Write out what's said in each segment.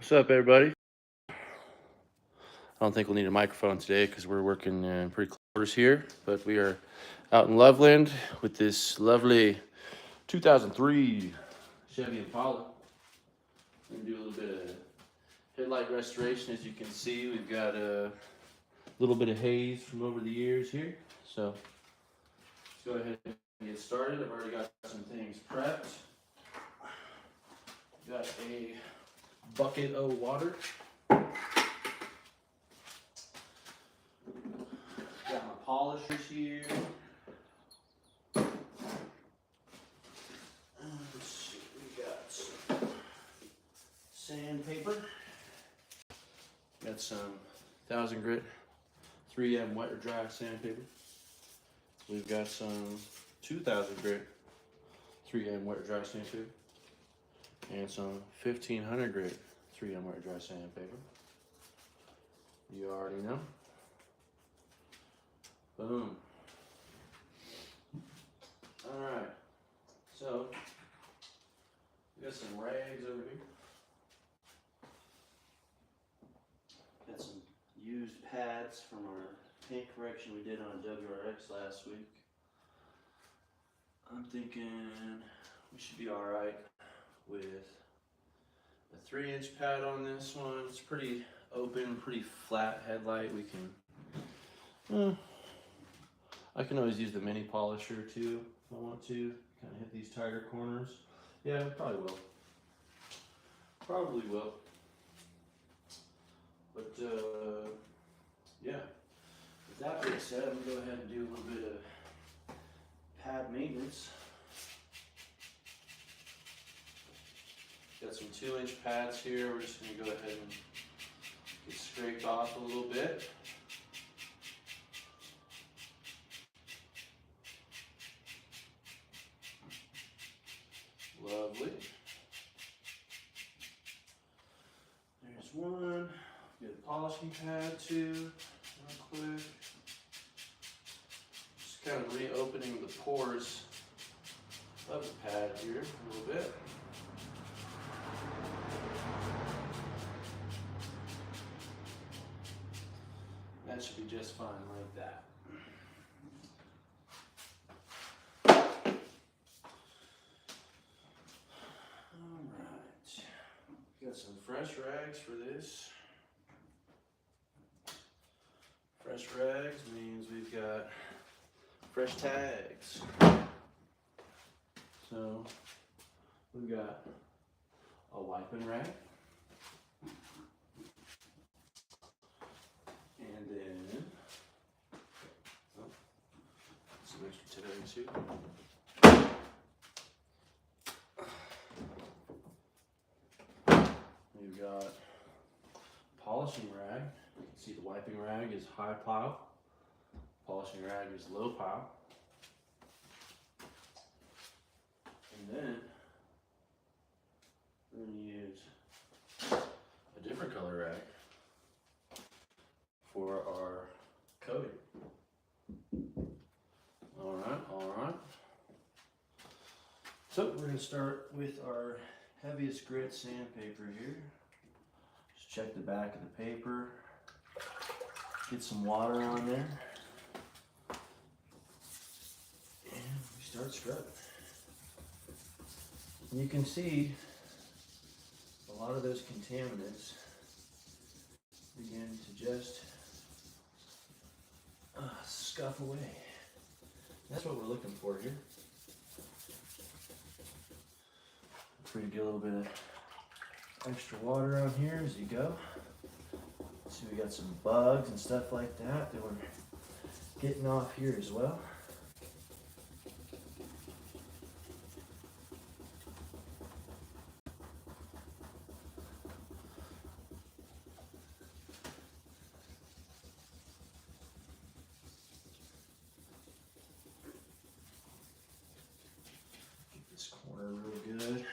What's up, everybody? I don't think we'll need a microphone today because we're working in pretty close quarters here, but we are out in Loveland with this lovely 2003 Chevy Impala. We're gonna do a little bit of headlight restoration. As you can see, we've got a little bit of haze from over the years here. So let's go ahead and get started. I've already got some things prepped. Got a bucket of water. Got my polishers here. Let's see, we got some sandpaper. Got some 1000 grit 3M wet or dry sandpaper. We've got some 2000 grit 3M wet or dry sandpaper. And some 1500 grit 3M wet or dry sandpaper. You already know. Boom. Alright. So, we got some rags over here. Got some used pads from our paint correction we did on a WRX last week. I'm thinking we should be alright with a 3-inch pad on this one. It's pretty open, pretty flat headlight. We can, I can always use the mini polisher too if I want to. Kind of hit these tighter corners. Yeah, probably will. Probably will. But yeah. With that being said, I'm gonna go ahead and do a little bit of pad maintenance. Got some 2-inch pads here. We're just gonna go ahead and get scraped off a little bit. Lovely. There's one. Get a polishing pad too, real quick. Just kind of reopening the pores of the pad here a little bit. That should be just fine like that. Alright. Got some fresh rags for this. Fresh rags means we've got fresh tags. So we've got a wiping rag. And then some extra tags here. We've got polishing rag. You can see the wiping rag is high pile. Polishing rag is low pile. And then we're going to use a different color rag for our coating. Alright. So we're going to start with our heaviest grit sandpaper here. Just check the back of the paper. Get some water on there. And we start scrubbing. And you can see a lot of those contaminants begin to just scuff away. That's what we're looking for here. Free to get a little bit of extra water on here as you go. See, we got some bugs and stuff like that we're getting off here as well. Get this corner real good.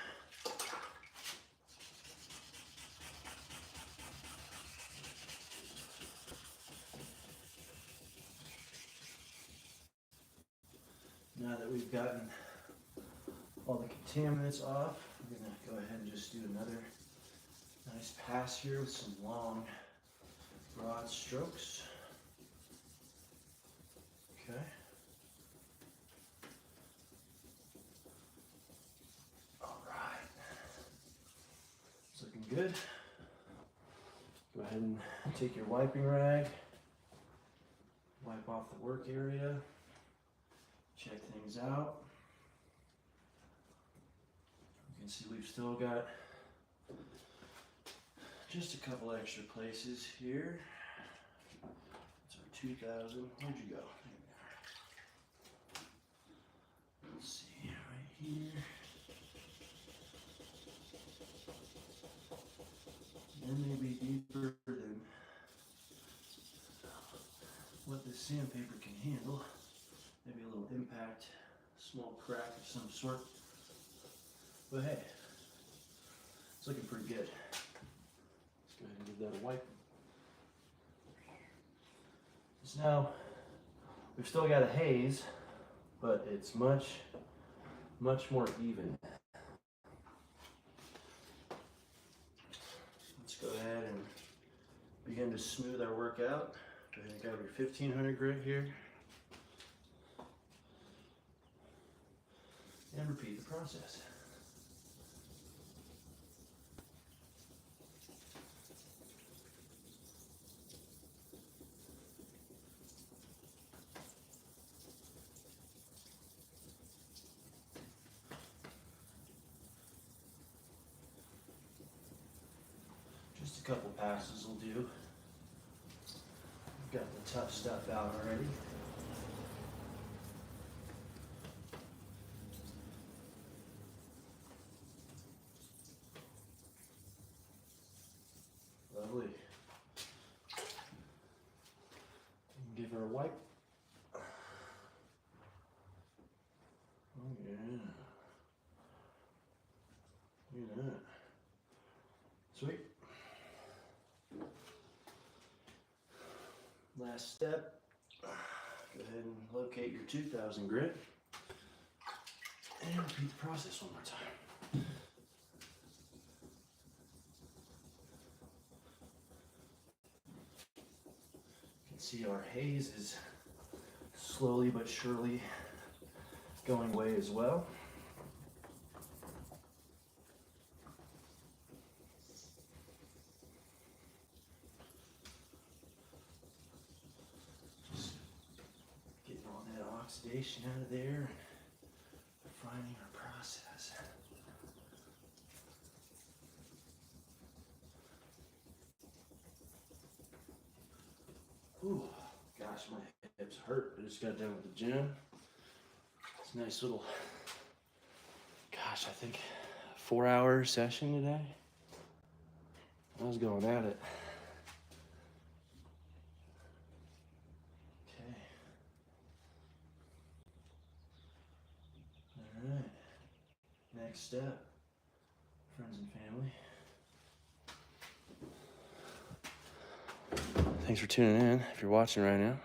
Now that we've gotten all the contaminants off, we're going to go ahead and just do another nice Nice pass here with some long, broad strokes. Okay. All right. It's looking good. Go ahead and take your wiping rag, wipe off the work area, check things out. You can see we've still got just a couple extra places here. It's our 2000. Where'd you go? Let's see, right here. Then maybe deeper than what this sandpaper can handle. Maybe a little impact, small crack of some sort. But hey, it's looking pretty good. Let's go ahead and give that a wipe. So now, we've still got a haze, but it's much more even. Let's go ahead and begin to smooth our work out. Go ahead and grab your 1500 grit here. And repeat the process. Just a couple passes will do. Got the tough stuff out already. Lovely. Give her a wipe. Oh yeah. Look at that. Sweet. Last step. Go ahead and locate your 2000 grit. And repeat the process one more time. You can see our haze is slowly but surely going away as well. Just getting all that oxidation out of there, refining our process. Ooh, gosh, my hips hurt. I just got done with the gym. It's a nice little, gosh, I think 4-hour session today. I was going at it. Okay. All right. Next step, friends and family. Thanks for tuning in. If you're watching right now,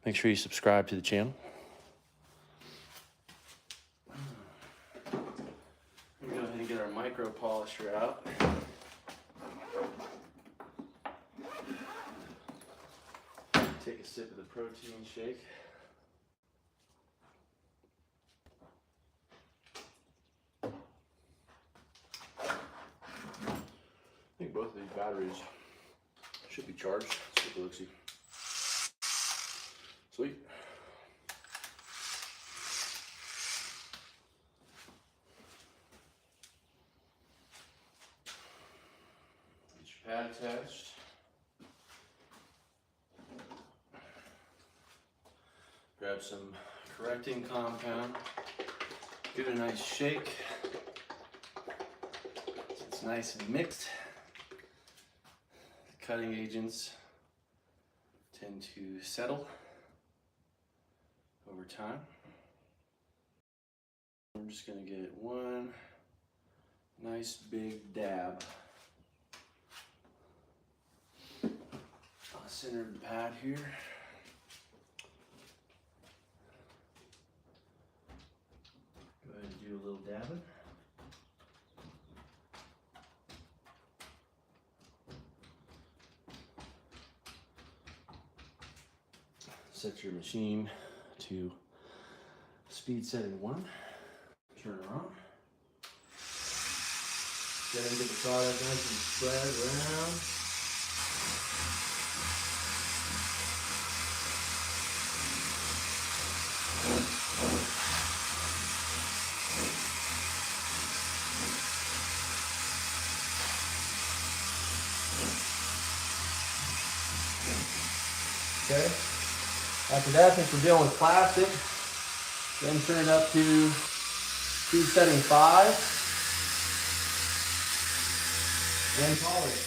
make sure you subscribe to the channel. We'll go ahead and get our micro polisher out. Take a sip of the protein shake. I think both of these batteries should be charged. Let's take a look-see. Sweet. Get your pad attached. Grab some correcting compound. Give it a nice shake. So it's nice and mixed. Cutting agents tend to settle over time. I'm just going to get one nice big dab on the center of the pad here. Go ahead and do a little dabbing. set your machine to speed setting 1. Turn it on. Then get the product nice and spread around. Okay. After that, since we're dealing with plastic, then turn it up to speed setting 5 and polish.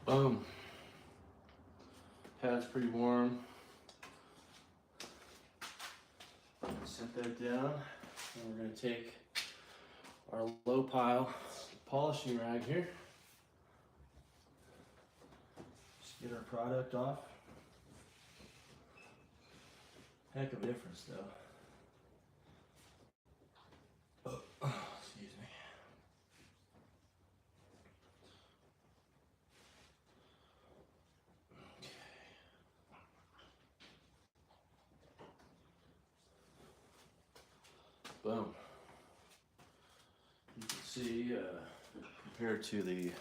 Boom. Pad's pretty warm. Set that down. And we're going to take our low pile polishing rag here. Just get our product off. Heck of a difference though. Excuse me. Boom. You can see, compared to the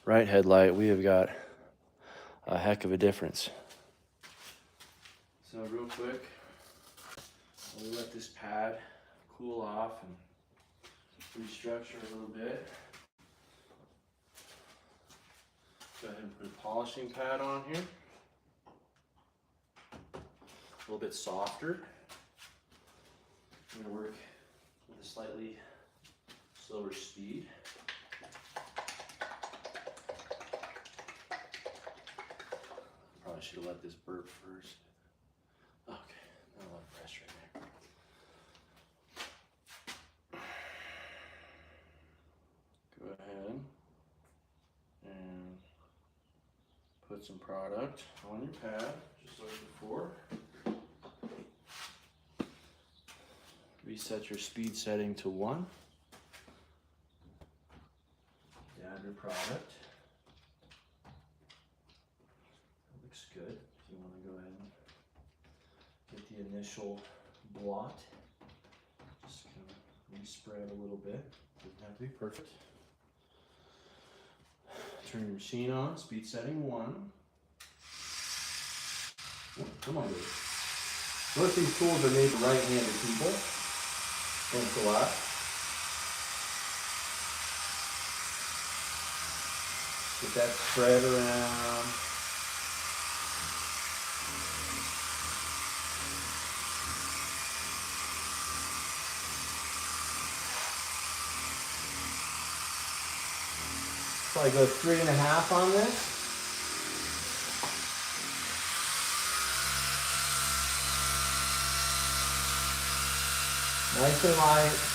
right headlight, we have got a heck of a difference. So real quick, we'll let this pad cool off and restructure a little bit. Go ahead and put a polishing pad on here. A little bit softer. I'm going to work with a slightly slower speed. Probably should have let this burp first. Okay, not a lot of pressure in there. Go ahead and put some product on your pad, just like before. Reset your speed setting to 1. initial blot. Just kind of respread a little bit. Doesn't have to be perfect. Turn your machine on, speed setting 1. Oh, come on, dude. Most of these tools are made for right-handed people. Thanks a lot. Get that spread around. Probably go 3.5 on this. Nice and light.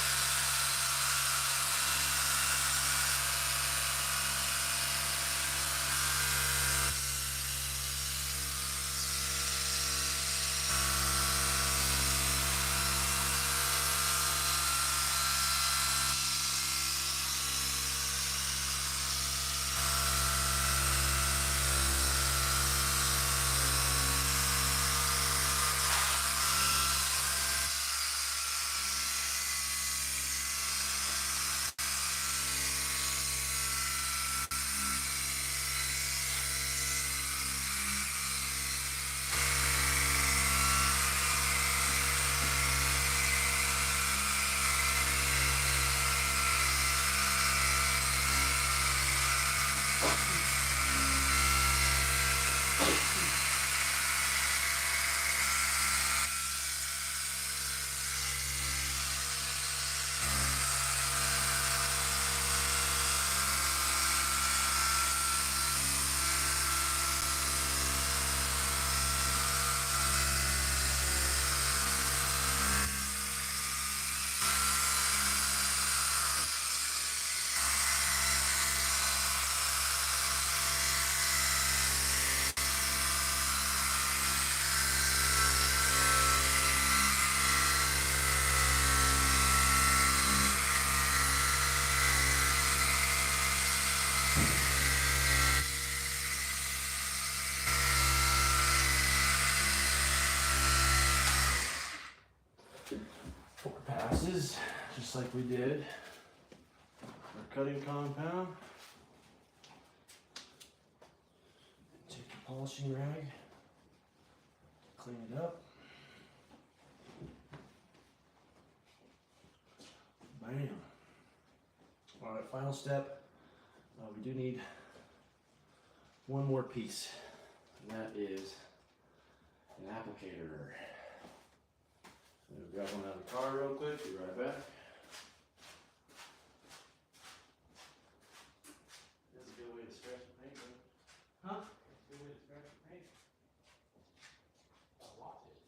Passes, just like we did our cutting compound. Take the polishing rag, clean it up. Bam. All right, final step. We do need one more piece, and that is an applicator. I'm gonna grab one out of the car real quick, be right back. That's a good way to scratch the paint, huh? Huh? That's a good way to scratch the paint. I'll watch it.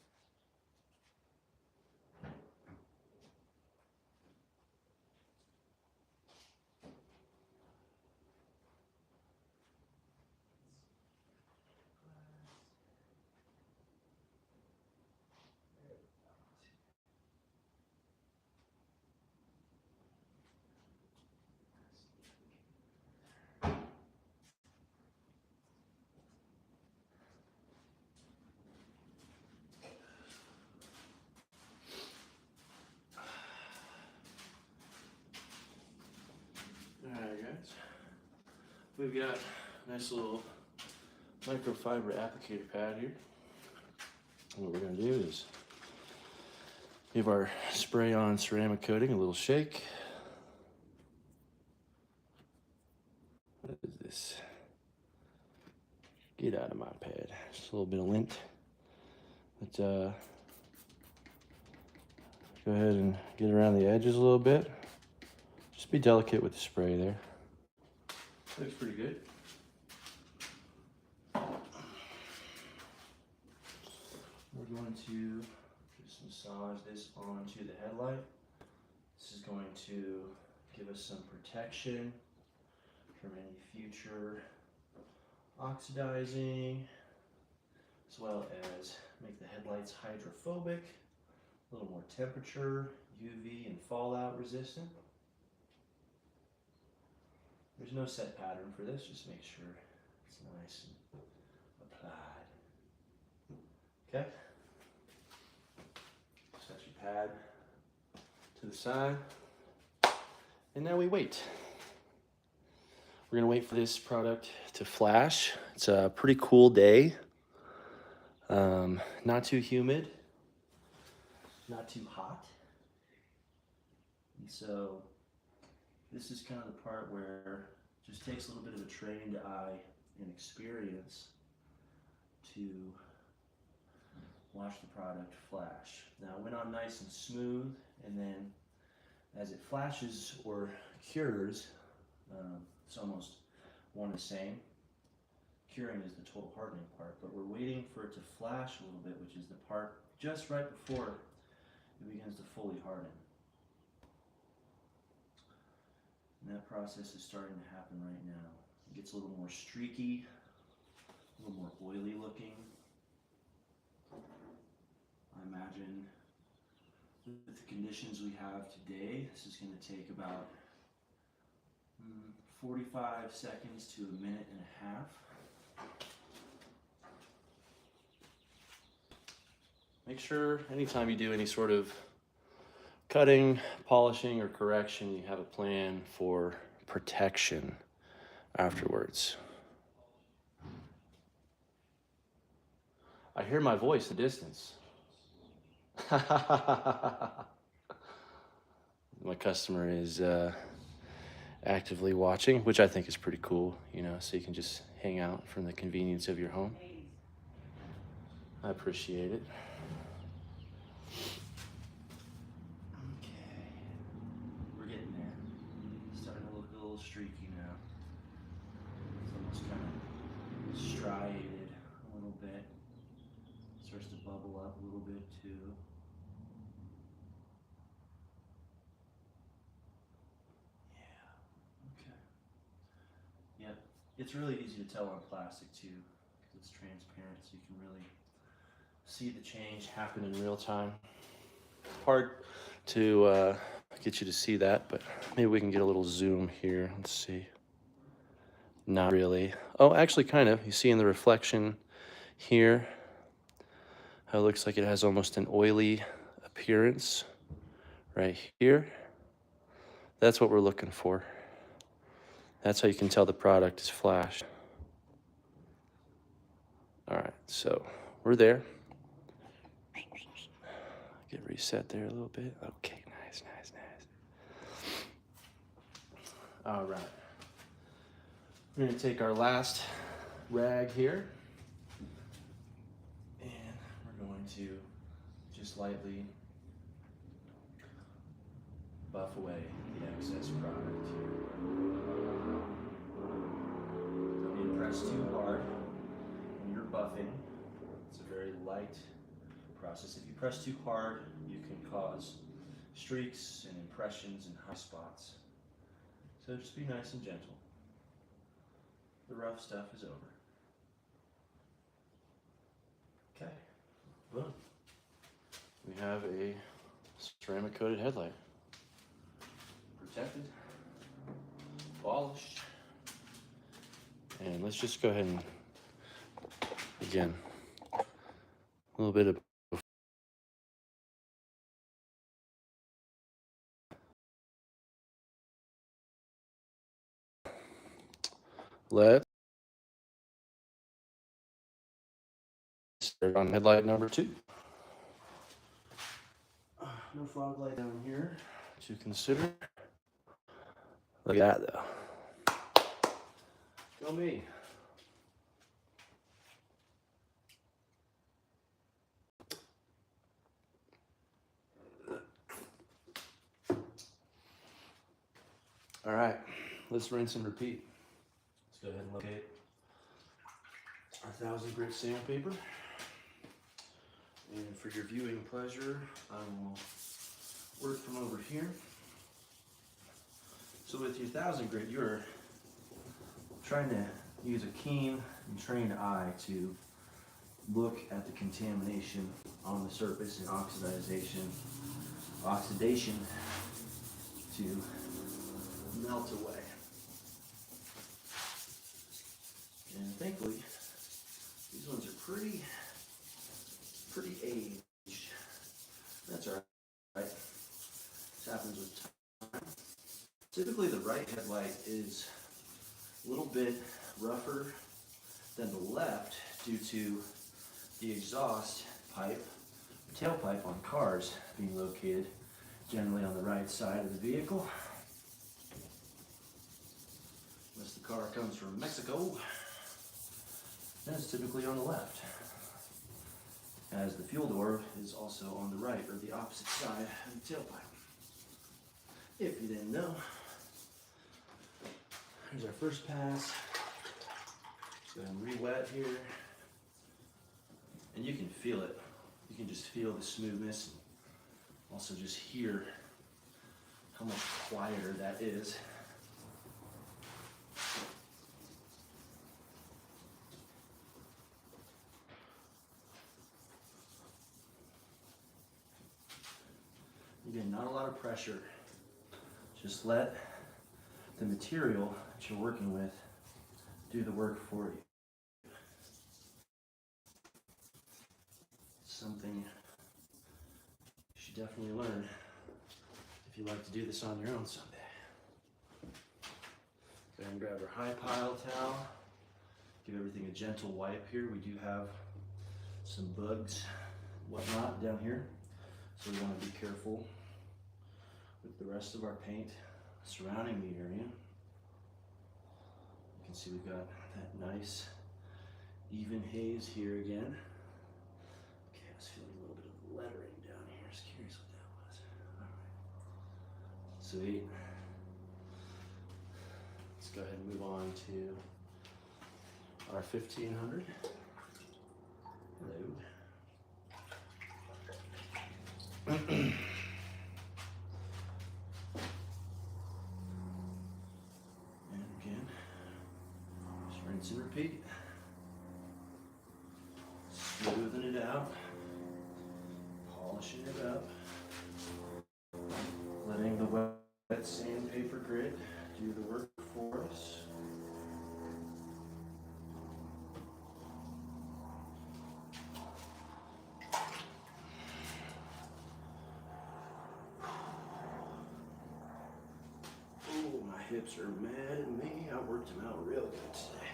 Alright guys, we've got a nice little microfiber applicator pad here. And what we're going to do is give our spray on ceramic coating a little shake. What is this? Get out of my pad. Just a little bit of lint. But go ahead and get around the edges a little bit. Just be delicate with the spray there. Looks pretty good. We're going to just massage this onto the headlight. This is going to give us some protection from any future oxidizing, as well as make the headlights hydrophobic, a little more temperature, UV and fallout resistant. There's no set pattern for this, just make sure it's nice and applied. Okay? pad to the side. And now we wait. We're gonna wait for this product to flash. It's a pretty cool day. Not too humid, not too hot. And so this is kind of the part where it just takes a little bit of a trained eye and experience to watch the product flash. Now it went on nice and smooth, and then as it flashes or cures, it's almost one and the same. Curing is the total hardening part, but we're waiting for it to flash a little bit, which is the part just right before it begins to fully harden. And that process is starting to happen right now. It gets a little more streaky, a little more oily looking. I imagine with the conditions we have today, this is going to take about 45 seconds to a minute and a half. Make sure anytime you do any sort of cutting, polishing, or correction, you have a plan for protection afterwards. I hear my voice in the distance. My customer is actively watching, which I think is pretty cool, you know, so you can just hang out from the convenience of your home. I appreciate it. Okay, we're getting there. It's starting to look a little streaky now. It's almost kind of striated a little bit. It starts to bubble up a little bit too. It's really easy to tell on plastic too, because it's transparent, so you can really see the change happen in real time. Hard to get you to see that, but maybe we can get a little zoom here. Let's see. Not really. Oh, actually kind of. You see in the reflection here how it looks like it has almost an oily appearance right here. That's what we're looking for. That's how you can tell the product is flashed. All right, so we're there. Get reset there a little bit. Okay, nice. All right. We're gonna take our last rag here, and we're going to just lightly buff away the excess product here. Don't need to press too hard when you're buffing. It's a very light process. If you press too hard, you can cause streaks and impressions and high spots. So just be nice and gentle. The rough stuff is over. Okay, boom. We have a ceramic coated headlight. Protected, polished, and let's just go ahead and, again, a little bit of let's start on headlight number 2. No fog light down here to consider. Look at that though. Go me. All right, let's rinse and repeat. Let's go ahead and locate our 1000 grit sandpaper. And for your viewing pleasure, I will work from over here. So with your 1000 grit, you're trying to use a keen and trained eye to look at the contamination on the surface and oxidation to melt away. And thankfully, these ones are pretty aged. That's all right. happens with time. Typically the right headlight is a little bit rougher than the left due to the exhaust pipe, tailpipe on cars being located generally on the right side of the vehicle. Unless the car comes from Mexico, then it's typically on the left, as the fuel door is also on the right, or the opposite side of the tailpipe. If you didn't know, here's our first pass. Go ahead and re-wet here. And you can feel it. You can just feel the smoothness, and also just hear how much quieter that is. Again, not a lot of pressure. Just let the material that you're working with do the work for you. Something you should definitely learn if you like to do this on your own someday. Go ahead and grab our high pile towel. Give everything a gentle wipe here. We do have some bugs, whatnot down here, so we want to be careful with the rest of our paint surrounding the area. You can see we've got that nice even haze here again. Okay, I was feeling a little bit of lettering down here. Just curious what that was. All right. Sweet. Let's go ahead and move on to our 1500. Hello. And again, just rinse and repeat. Smoothing it out, polishing it up, letting the wet sandpaper grit do the work for us. Oh, my hips are mad at me. I worked them out real good today.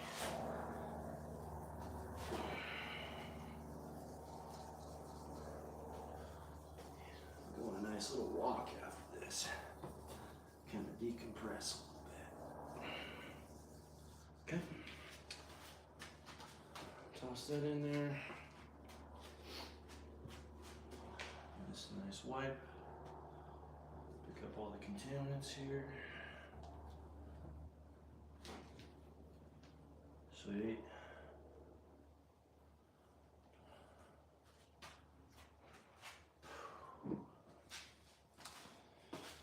Go on a nice little walk after this. Kind of decompress a little bit. Okay. Toss that in there. This nice wipe. Pick up all the contaminants here. Sweet.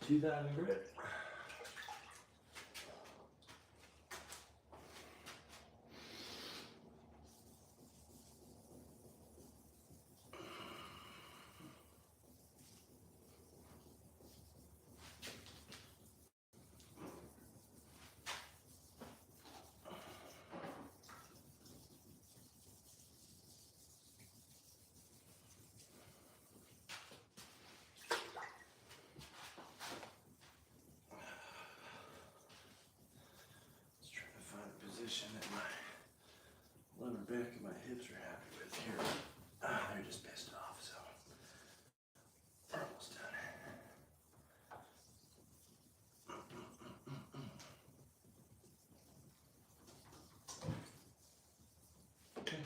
Do that in grit. That my lower back and my hips are happy with here. They're just pissed off, so we're almost done. Okay.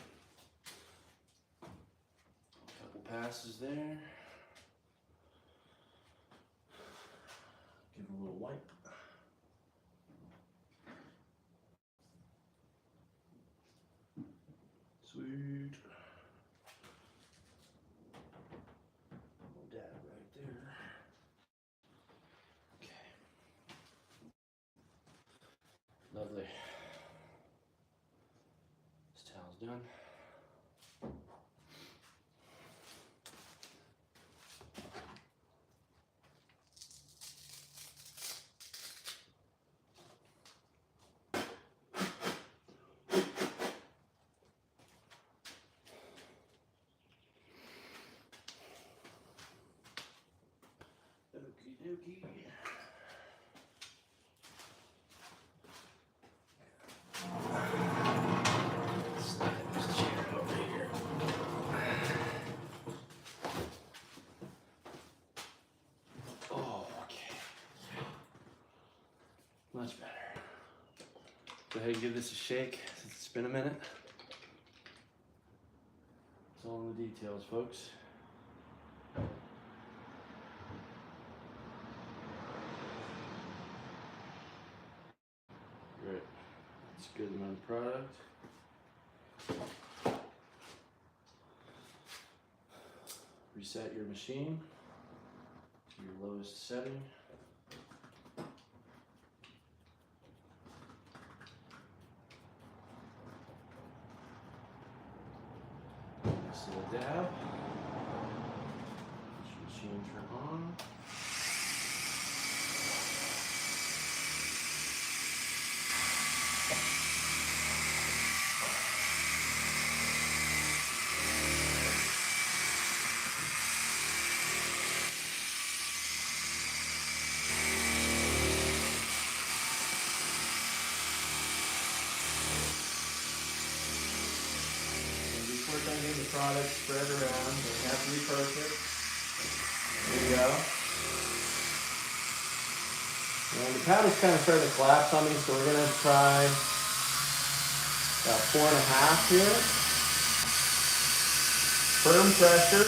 Couple passes there. Give it a little wipe. Sweet. Little dab right there. Okay. Lovely. This towel's done. Okie dookie. Slide this chair over here. Oh, okay. Much better. Go ahead and give this a shake since it's been a minute. It's all in the details, folks. Great. That's a good amount of product. Reset your machine to your lowest setting. Nice little dab. Let your machine turn on. Before I get the product spread around, doesn't have to be perfect. There you go. And the paddle's kind of starting to collapse on me, so we're going to try about 4.5 here. Firm pressure.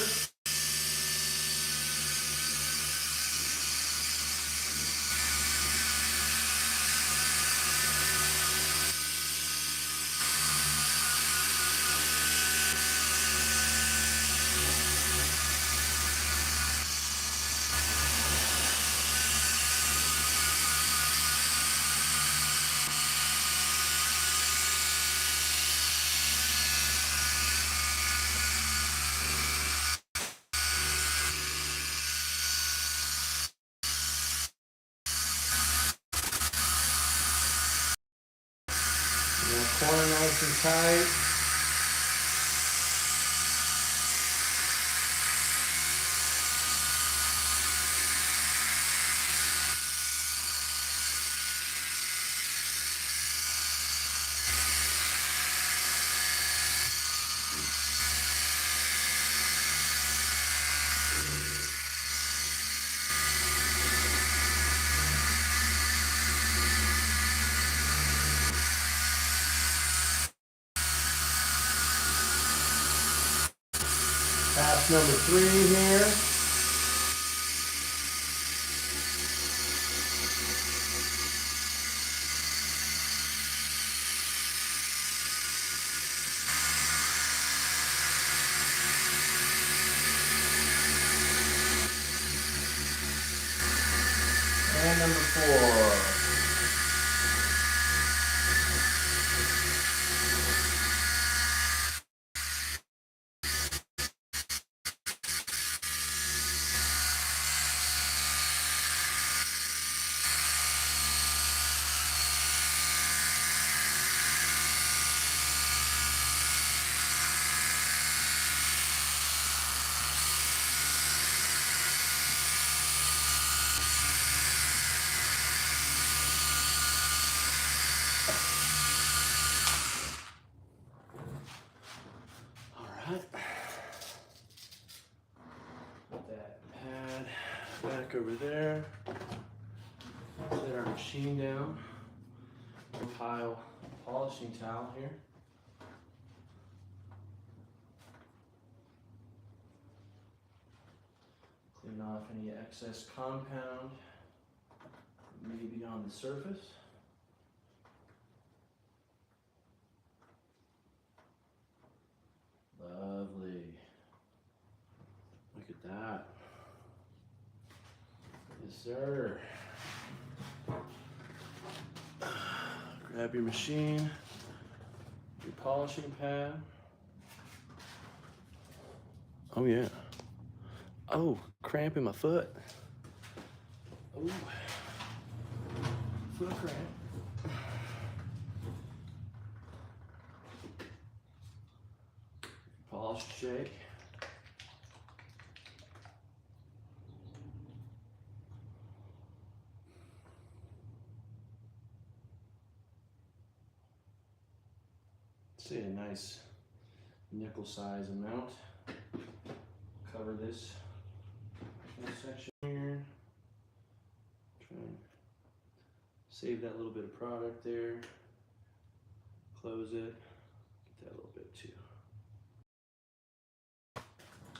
Corner nice and tight. Pass number 3 here. And number 4. Put that pad back over there. Set our machine down. We'll pile polishing towel here. Clean off any excess compound that may be on the surface. Lovely. Look at that. Yes, sir. Grab your machine, your polishing pad. Oh yeah. Oh, cramp in my foot. Oh, foot cramp. Polish, shake. say a nice nickel size amount. Cover this whole section here. Try and save that little bit of product there. Close it. Get that little bit too.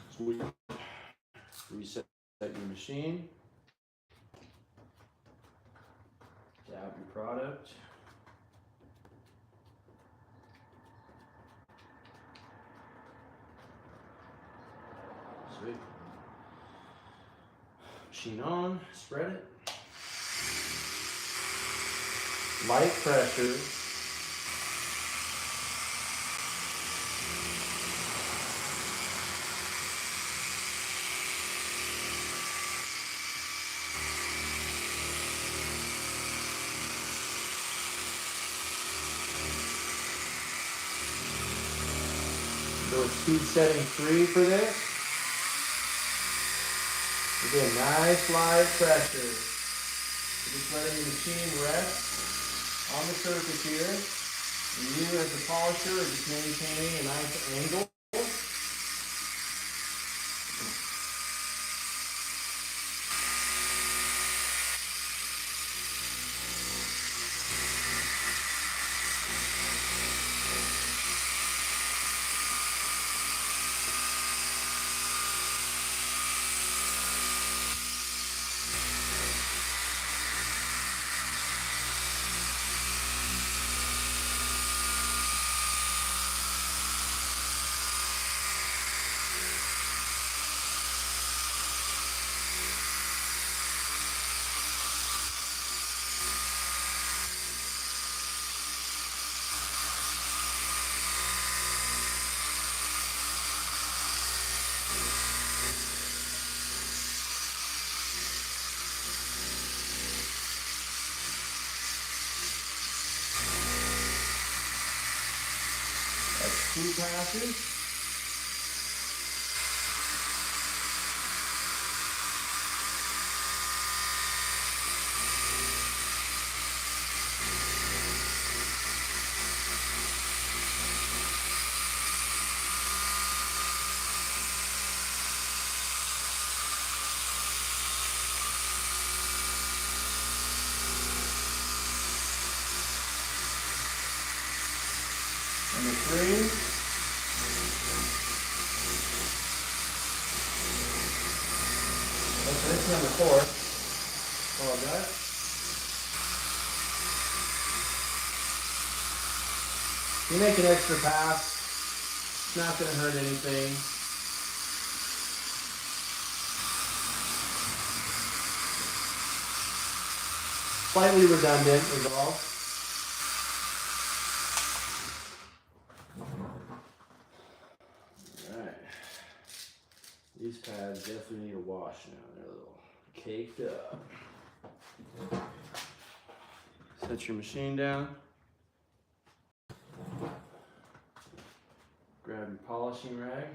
So we reset your machine. Dab your product. Sweet. Machine on, spread it. Light pressure. Go with speed setting 3 for this. Again, nice light pressure. You're just letting the machine rest on the surface here. And you as the polisher are just maintaining a nice angle. That's 2 passes. Number 3. Okay, this is number 4. Apologize. You make an extra pass, it's not going to hurt anything. Slightly redundant is all. These pads definitely need a wash now. They're a little caked up. Set your machine down. Grab your polishing rag.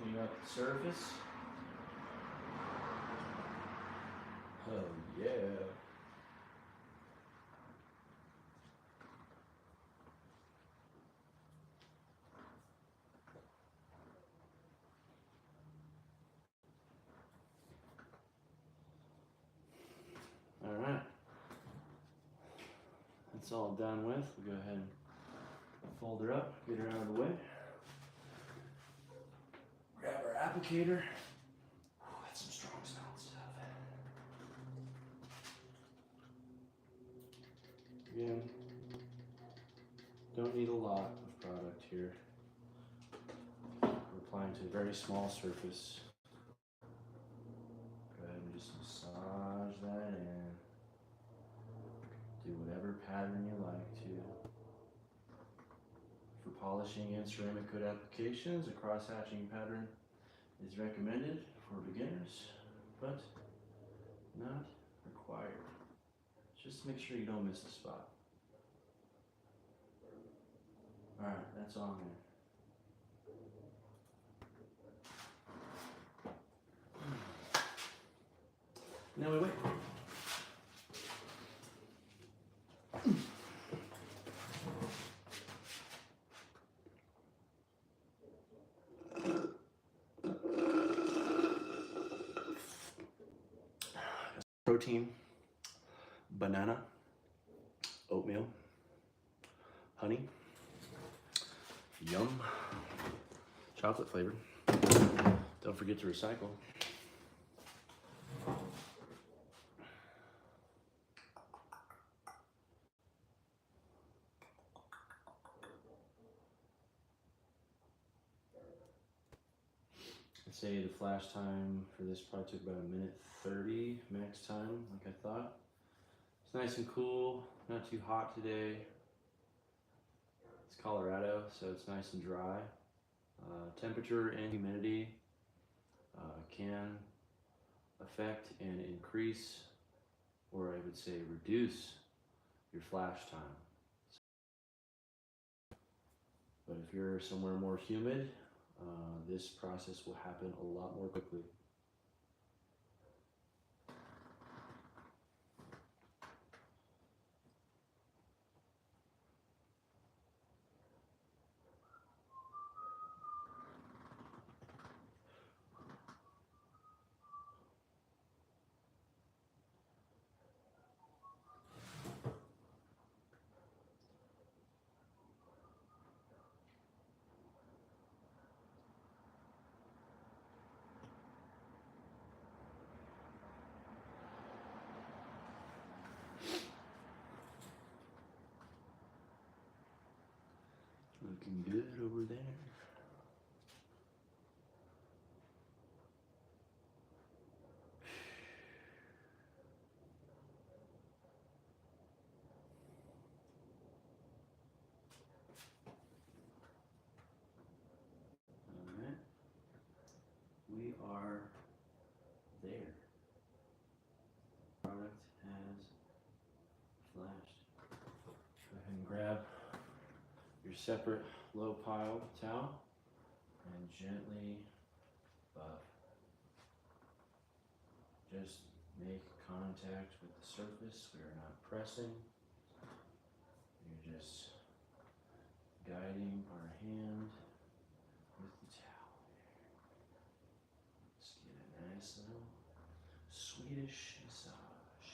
Clean up the surface. Oh yeah. All right, that's all done with. We'll go ahead and fold her up, get her out of the way. Grab our applicator. Ooh, that's some strong smelling stuff. Again, don't need a lot of product here. We're applying to a very small surface. Go ahead and just massage that in. Do whatever pattern you like to. For polishing and ceramic coat applications, a cross-hatching pattern is recommended for beginners, but not required. Just make sure you don't miss a spot. All right, that's on there. Now we wait. protein, banana, oatmeal, honey, yum, chocolate flavored. Don't forget to recycle. I'd say the flash time for this probably took about 1:30 max time, like I thought. It's nice and cool, not too hot today. It's Colorado, so it's nice and dry. Temperature and humidity can affect and increase, or I would say reduce, your flash time. But if you're somewhere more humid, this process will happen a lot more quickly. Looking good over there. All right. We are there. Product has flashed. Go ahead and grab your separate low pile towel and gently buff. Just make contact with the surface. We are not pressing. You're just guiding our hand with the towel. Let's get a nice little Swedish massage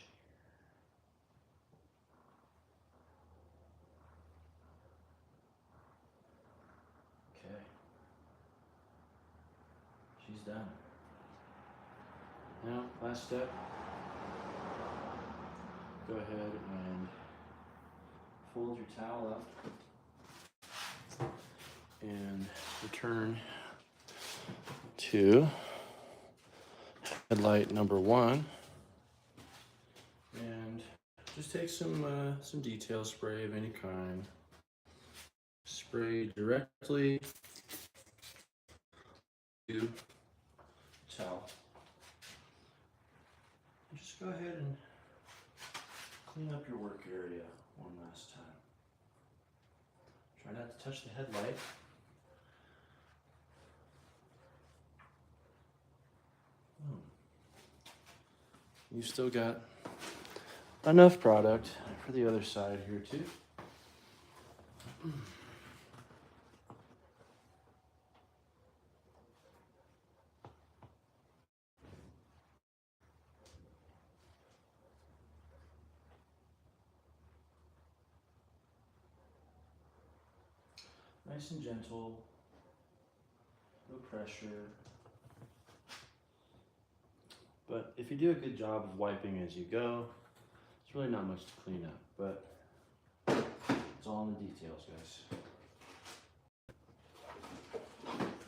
here. Okay. She's done. Now, last step. Go ahead and fold your towel up and return to headlight number 1, and just take some detail spray of any kind. Spray directly to towel. Just go ahead and clean up your work area one last time. Try not to touch the headlight. You still got enough product for the other side here too. Nice and gentle, no pressure. But if you do a good job of wiping as you go, it's really not much to clean up, but it's all in the details, guys.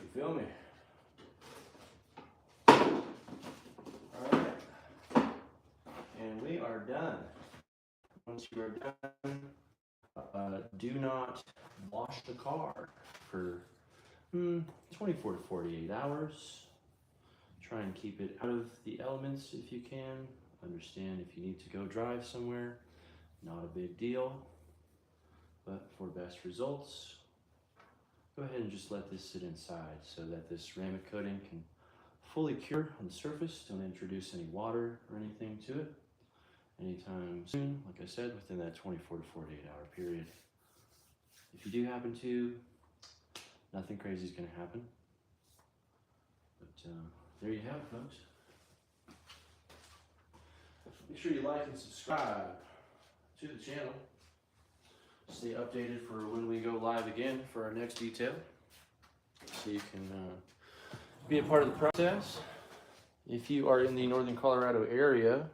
You feel me? All right. And we are done. Once you are done, do not wash the car for 24 to 48 hours. Try and keep it out of the elements if you can. Understand if you need to go drive somewhere, not a big deal. But for best results, go ahead and just let this sit inside so that this ceramic coating can fully cure on the surface. Don't introduce any water or anything to it anytime soon, like I said, within that 24 to 48 hour period. If you do happen to, nothing crazy is going to happen. But there you have it, folks. Make sure you like and subscribe to the channel. Stay updated for when we go live again for our next detail, so you can be a part of the process. If you are in the Northern Colorado area,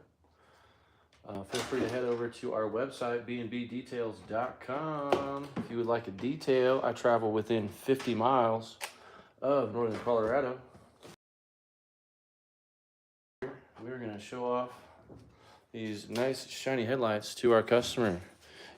feel free to head over to our website, bnbdetails.com. If you would like a detail, I travel within 50 miles of Northern Colorado. We're going to show off these nice shiny headlights to our customer.